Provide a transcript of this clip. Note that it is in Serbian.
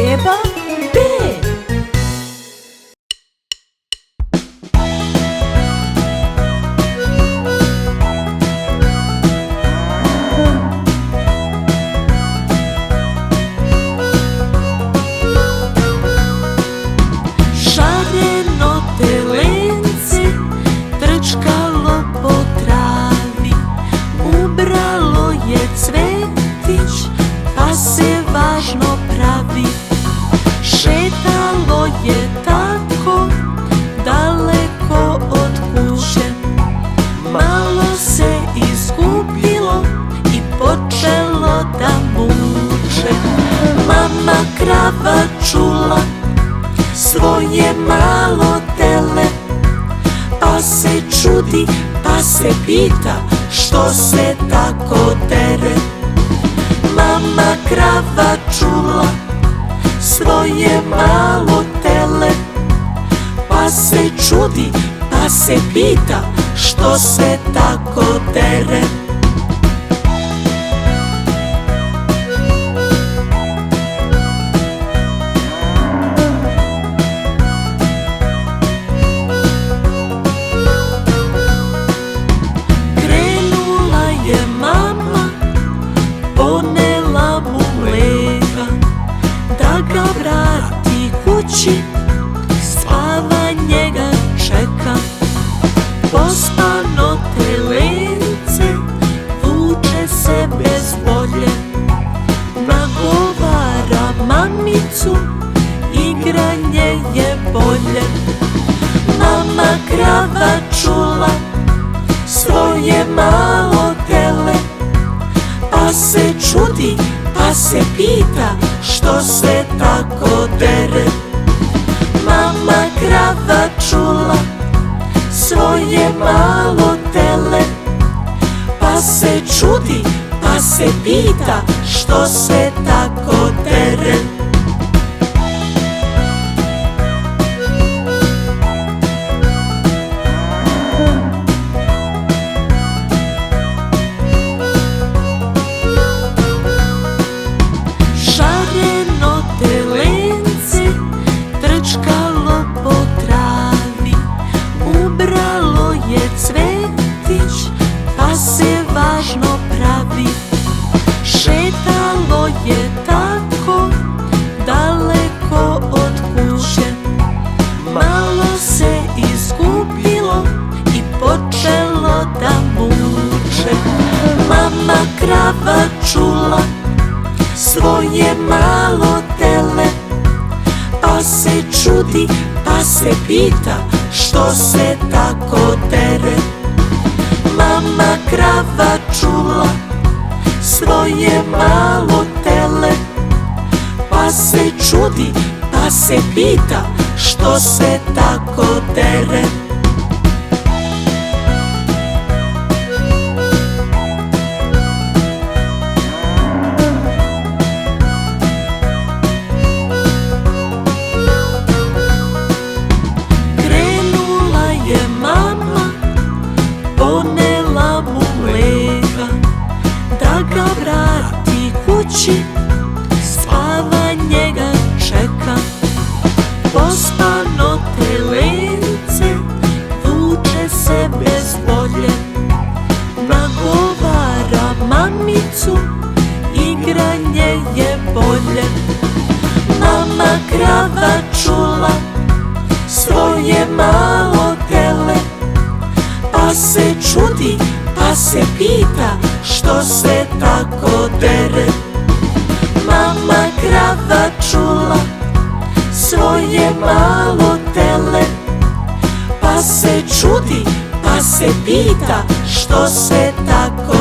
beba B. Šareno telence trčkalo po travi, ubralo je cvetić, pa se važno pravi. Šetalo je tako daleko od kuće, malo se izgubilo i počelo da muče. Mama krava čula svoje malo tele, pa se čudi, pa se pita što se tako dere. Mama krava čula svoje malo tele, pa se čudi, pa se pita što se tako dere. Krenula je mama, ponela mu mleka, da ga vrati kući, spavanje ga čeka. Pospano telence vuče se bez volje, nagovara mamicu, igranje je bolje. Mama krava čula svoje malo tele, pa se čudi, pa se pita što se tako dere. Mama krava čula svoje malo tele, pa se čudi, pa se pita što se tako dere. Šareno telence trčkalo po travi, ubralo je cvetić, pa se važno pravi. Šetalo je tako daleko od kuće, malo se izgubilo i počelo da muče. Mama krava čula svoje malo tele, pa se čudi, pa se pita što se tako dere. Mama krava čula svoje malo tele, pa se čudi, pa se pita što se tako dere. Krenula je mama, ponela mu mleka, da ga vrati kući, spavanje ga čeka. Pospano telence vuče se bez volje, nagovara mamicu, igranje je bolje. Mama krava čula svoje malo tele, pa se čudi, pa se pita što se tako dere. Mama krava čula svoje malo tele, pa se čudi, pa se pita što se tako